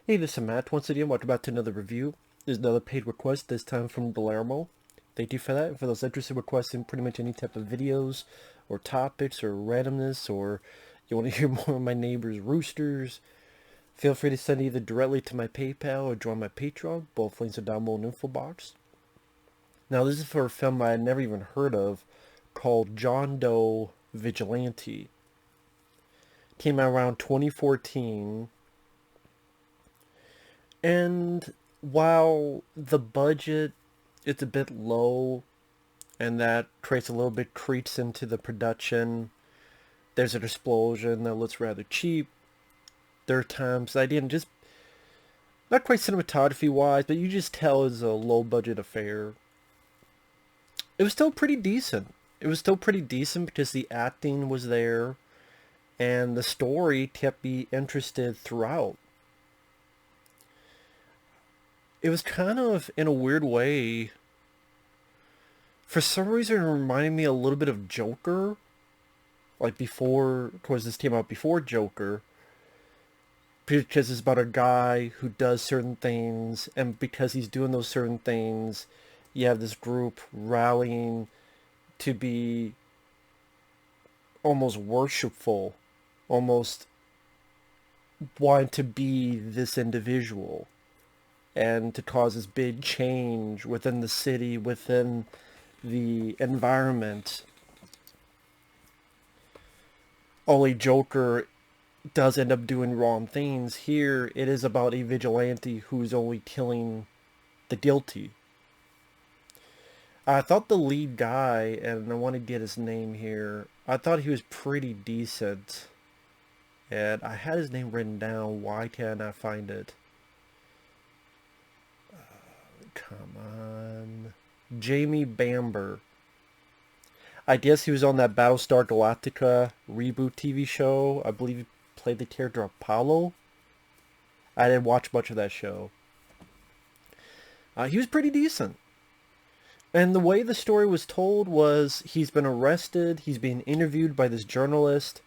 Hey, this is Matt once again. Welcome back to another review. There's another paid request, this time from Guillermo. Thank you for that. For those interested in requesting pretty much any type of videos or topics or randomness, or you want to hear more of my neighbor's roosters, feel free to send either directly to my PayPal or join my Patreon. Both links are down below in the info box. Now, this is for a film I had never even heard of called John Doe, Vigilante. Came out around 2014. And while the budget is a bit low, and that creates a little bit creeps into the production, there's an explosion that looks rather cheap. There are times I didn't just, not quite cinematography wise, but you just tell it's a low budget affair. It was still pretty decent. It was still pretty decent because the acting was there, and the story kept me interested throughout. It was kind of, in a weird way, for some reason it reminded me a little bit of Joker. Like before, of course this came out before Joker. Because it's about a guy who does certain things, and because he's doing those certain things, you have this group rallying to be almost worshipful, almost wanting to be this individual, and to cause this big change within the city, within the environment. Only Joker does end up doing wrong things. Here, it is about a vigilante who's only killing the guilty. I thought the lead guy, and I want to get his name here, I thought he was pretty decent. And I had his name written down. Why can't I find it? Come on. Jamie Bamber. I guess he was on that Battlestar Galactica reboot TV show. I believe he played the character Apollo. I didn't watch much of that show. He was pretty decent. And the way the story was told was he's been arrested, he's being interviewed by this journalist,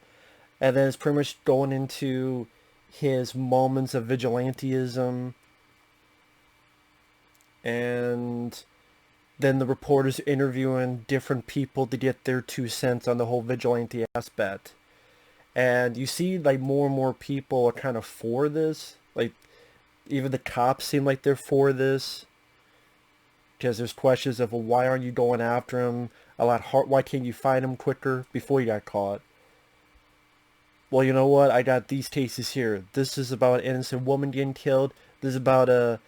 and then it's pretty much going into his moments of vigilantism, and then the reporters interviewing different people to get their 2 cents on the whole vigilante aspect. And you see like more and more people are kind of for this. Like even the cops seem like they're for this. Because there's questions of, well, why aren't you going after him a lot hard? Why can't you find him quicker before he got caught? Well, you know what? I got these cases here. This is about an innocent woman getting killed. This is about a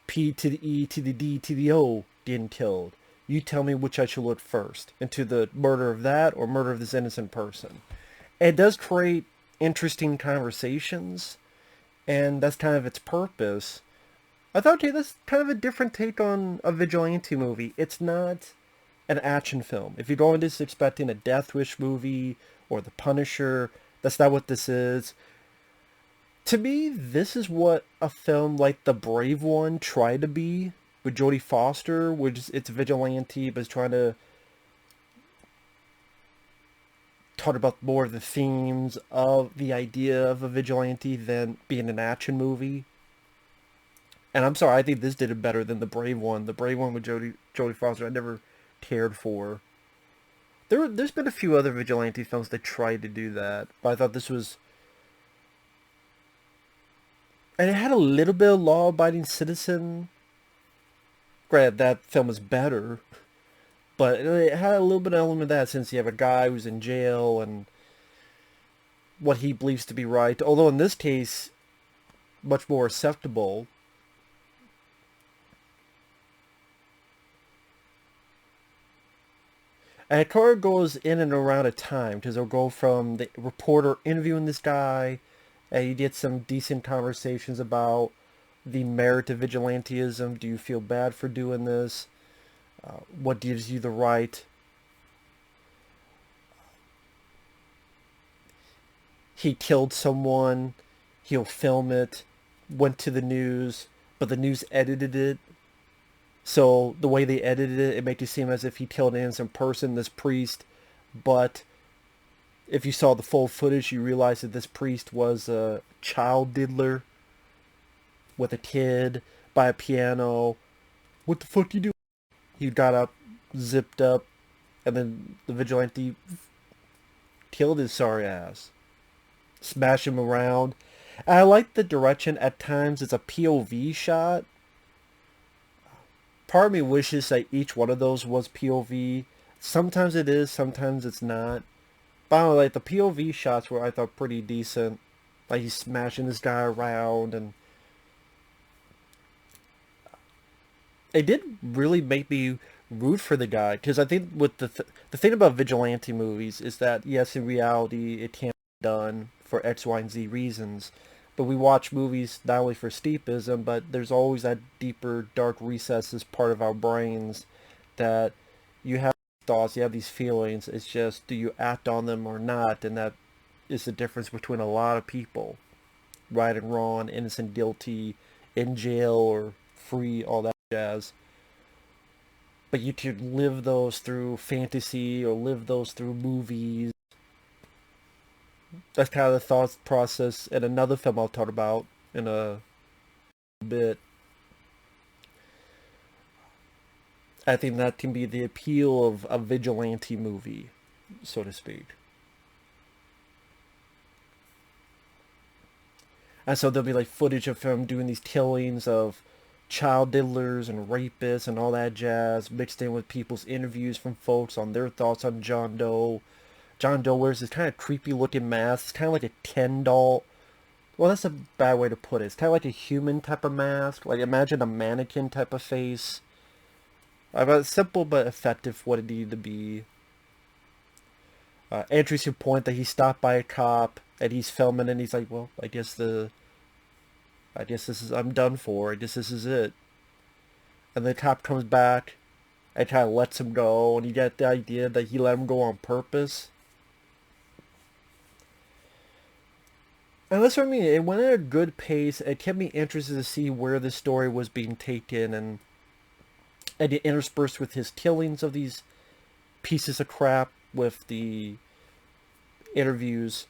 P to the E to the D to the O getting killed. You tell me which I should look first. Into the murder of that or murder of this innocent person. It does create interesting conversations, and that's kind of its purpose. I thought, okay, that's kind of a different take on a vigilante movie. It's not an action film. If you're going to expecting a Death Wish movie or The Punisher, that's not what this is. To me, this is what a film like The Brave One tried to be with Jodie Foster, which is, it's vigilante, but it's trying to talk about more of the themes of the idea of a vigilante than being an action movie. And I'm sorry, I think this did it better than The Brave One. The Brave One with Jodie Foster, I never cared for. There's been a few other vigilante films that tried to do that, but I thought this was... And it had a little bit of law-abiding citizen. Granted, that film is better, but it had a little bit of element of that, since you have a guy who's in jail and what he believes to be right. Although in this case, much more acceptable. And it kind of goes in and around a time, because it'll go from the reporter interviewing this guy, and you get some decent conversations about the merit of vigilantism. Do you feel bad for doing this? What gives you the right? He killed someone. He'll film it. Went to the news, but the news edited it. So the way they edited it, it makes it seem as if he killed an innocent person, this priest. But if you saw the full footage, you realize that this priest was a child diddler. with a kid by a piano. What the fuck you do? He got up, zipped up, and then the vigilante killed his sorry ass. Smash him around. And I like the direction. At times it's a POV shot. Part of me wishes that each one of those was POV. Sometimes it is, sometimes it's not. But I don't know, like the POV shots were, I thought, pretty decent. Like he's smashing this guy around, and it did really make me root for the guy, because I think with the thing about vigilante movies is that yes, in reality it can't be done for X, Y, and Z reasons, but we watch movies not only for escapism, but there's always that deeper, dark recesses part of our brains that you have thoughts, you have these feelings. It's just, do you act on them or not? And that is the difference between a lot of people, right and wrong, innocent, guilty, in jail or free, all that jazz. But you could live those through fantasy or live those through movies. That's kind of the thought process in another film I'll talk about in a bit. I think that can be the appeal of a vigilante movie, so to speak. And so there'll be like footage of him doing these killings of child diddlers and rapists and all that jazz, mixed in with people's interviews from folks on their thoughts on John Doe. John Doe wears this kind of creepy looking mask. It's kind of like a Ken doll. Well, that's a bad way to put it. It's kind of like a human type of mask. Like imagine a mannequin type of face. About simple but effective for what it needed to be. Interesting point that he stopped by a cop and he's filming and he's like, well, I guess this is, I'm done for. I guess this is it. And the cop comes back and kind of lets him go, and you get the idea that he let him go on purpose. And that's what I mean. It went at a good pace. It kept me interested to see where the story was being taken, and interspersed with his killings of these pieces of crap with the interviews.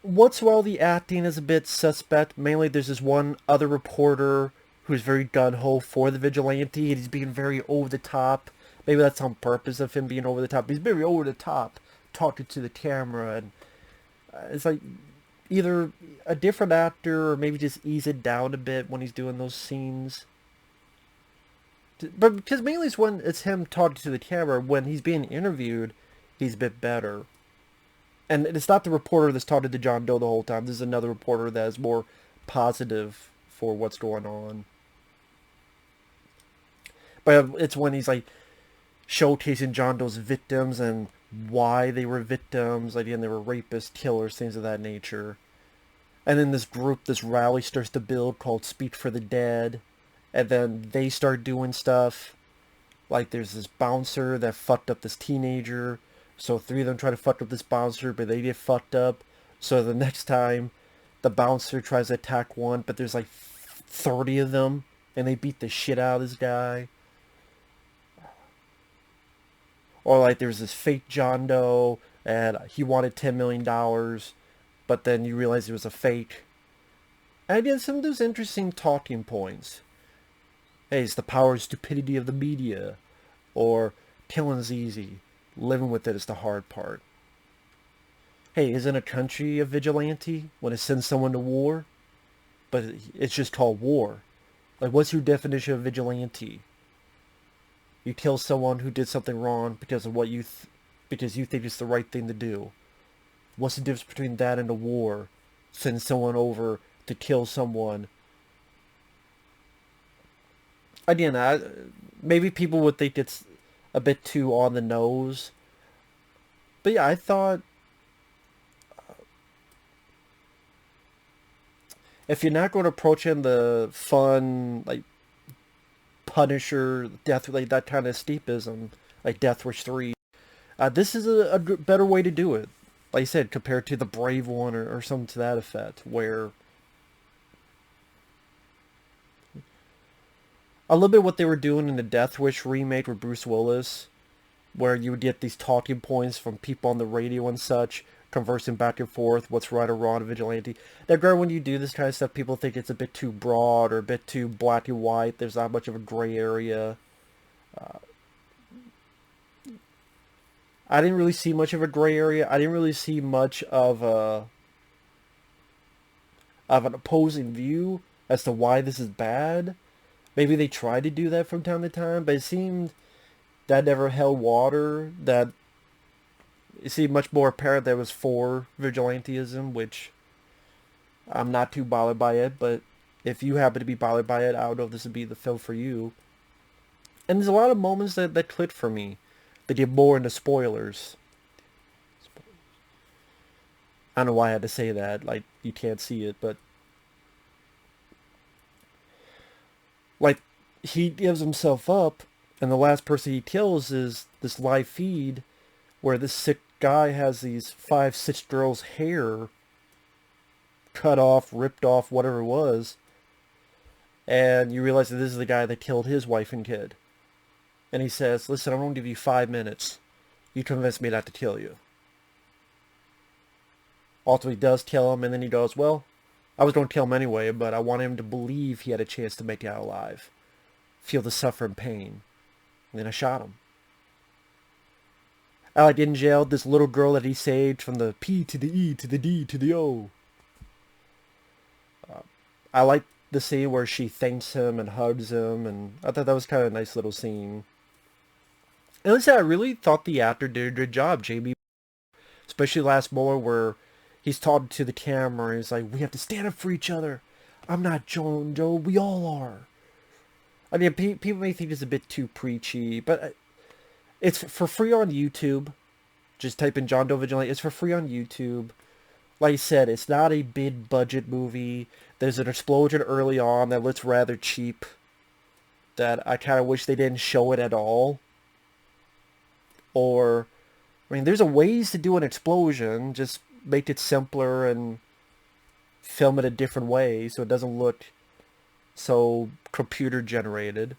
Once while the acting is a bit suspect, mainly there's this one other reporter who's very gung-ho for the vigilante, and he's being very over the top. Maybe that's on purpose of him being over the top. He's very over the top, talking to the camera, and it's like either a different actor or maybe just ease it down a bit when he's doing those scenes. But because mainly it's when it's him talking to the camera, when he's being interviewed, he's a bit better. And it's not the reporter that's talking to John Doe the whole time. This is another reporter that is more positive for what's going on. But it's when he's like showcasing John Doe's victims and why they were victims. Like, again, they were rapists, killers, things of that nature. And then this group, this rally starts to build called Speak for the Dead. And then they start doing stuff. Like there's this bouncer that fucked up this teenager. So 3 of them try to fuck up this bouncer, but they get fucked up. So the next time, the bouncer tries to attack one, but there's like 30 of them. And they beat the shit out of this guy. Or like there's this fake John Doe, and he wanted $10 million. But then you realize it was a fake. And again, some of those interesting talking points. Hey, it's the power and stupidity of the media. Or killing's easy. Living with it is the hard part. Hey, isn't a country a vigilante when it sends someone to war? But it's just called war. Like, what's your definition of vigilante? You kill someone who did something wrong because of what because you think it's the right thing to do. What's the difference between that and a war? Send someone over to kill someone. Again, maybe people would think it's a bit too on the nose. But yeah, I thought if you're not going to approach it in the fun, like Punisher, Death, like that kind of escapism, like Death Wish 3, this is a better way to do it. Like I said, compared to the Brave one or something to that effect, where a little bit what they were doing in the Death Wish remake with Bruce Willis, where you would get these talking points from people on the radio and such conversing back and forth, what's right or wrong, Vigilante. Now, granted, when you do this kind of stuff, people think it's a bit too broad or a bit too black and white. There's not much of a gray area. I didn't really see much of a gray area. I didn't really see much of an opposing view as to why this is bad. Maybe they tried to do that from time to time, but it seemed that never held water. That it seemed much more apparent that it was for vigilantism, which I'm not too bothered by it, but if you happen to be bothered by it, I don't know if this would be the film for you. And there's a lot of moments that clicked for me. They get more into spoilers. I don't know why I had to say that. Like, you can't see it, but... Like, he gives himself up, and the last person he kills is this live feed where this sick guy has these 5, 6 girls' hair cut off, ripped off, whatever it was. And you realize that this is the guy that killed his wife and kid. And he says, listen, I'm going to give you 5 minutes. You convince me not to kill you. Ultimately does kill him, and then he goes, well, I was going to kill him anyway, but I want him to believe he had a chance to make it out alive. Feel the suffering pain. And then I shot him. I like in jail, this little girl that he saved from the P to the E to the D to the O. I like the scene where she thanks him and hugs him, and I thought that was kind of a nice little scene. And listen, I really thought the actor did a good job, Jamie. Especially last moment where he's talking to the camera and he's like, we have to stand up for each other. I'm not John Doe, we all are. I mean, people may think it's a bit too preachy, but it's for free on YouTube. Just type in John Doe Vigilante. It's for free on YouTube. Like I said, it's not a big budget movie. There's an explosion early on that looks rather cheap. That I kind of wish they didn't show it at all. Or, I mean, there's a ways to do an explosion. Just make it simpler and film it a different way so it doesn't look so computer generated.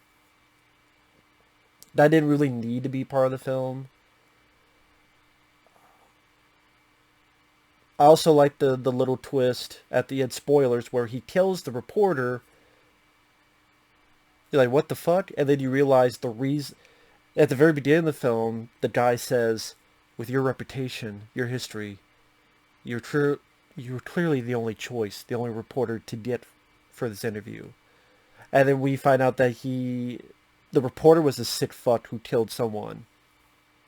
That didn't really need to be part of the film. I also like the little twist at the end, spoilers, where he kills the reporter. You're like, what the fuck? And then you realize the reason... At the very beginning of the film, the guy says, with your reputation, your history, you're clearly the only choice, the only reporter to get for this interview. And then we find out that the reporter was a sick fuck who killed someone.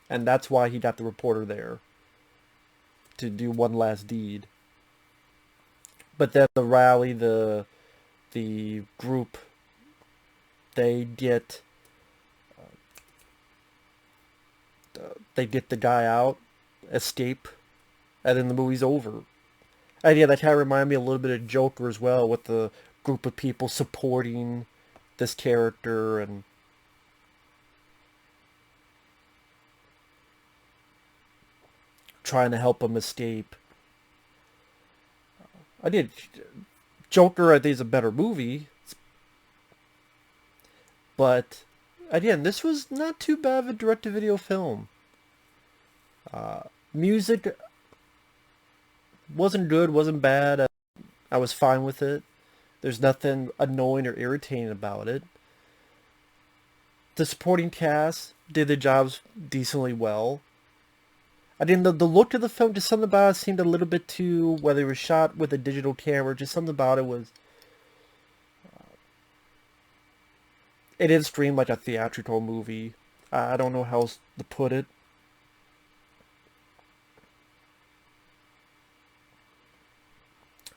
And that's why he got the reporter there. To do one last deed. But then the rally, the group, they get the guy out, escape, and then the movie's over. And yeah, that kind of reminded me a little bit of Joker as well, with the group of people supporting this character and trying to help him escape. Joker, I think, is a better movie. But, again, this was not too bad of a direct-to-video film. Music wasn't good, wasn't bad. I was fine with it. There's nothing annoying or irritating about it. The supporting cast did their jobs decently well. I mean, the look of the film, just something about it seemed a little bit too, whether it was shot with a digital camera, just something about it was... It didn't scream like a theatrical movie. I don't know how else to put it.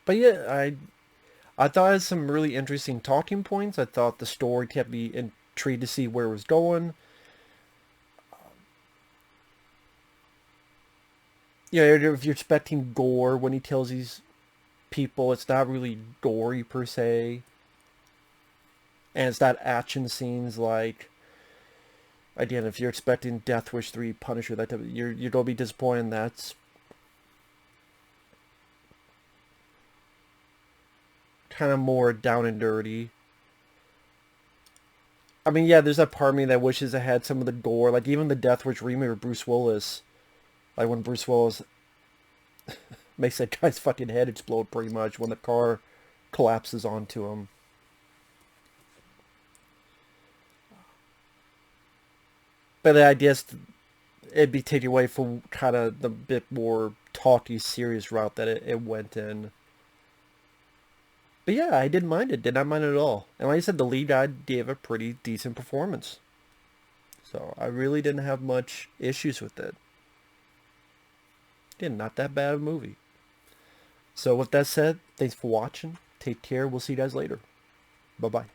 But yeah, I thought it had some really interesting talking points. I thought the story kept me intrigued to see where it was going. Yeah, if you're expecting gore when he kills these people, it's not really gory per se. And it's not action scenes like... Again, if you're expecting Death Wish 3, Punisher, that type of, you're going to be disappointed. That's kind of more down and dirty. I mean, yeah, there's that part of me that wishes it had some of the gore. Like, even the Death Wish remake with Bruce Willis. Like, when Bruce Willis Makes that guy's fucking head explode pretty much when the car collapses onto him. But I guess it'd be taken away from kind of the bit more talky, serious route that it went in. But yeah, I didn't mind it. Did not mind it at all. And like I said, the lead guy gave a pretty decent performance. So I really didn't have much issues with it. Again, not that bad of a movie. So with that said, thanks for watching. Take care. We'll see you guys later. Bye-bye.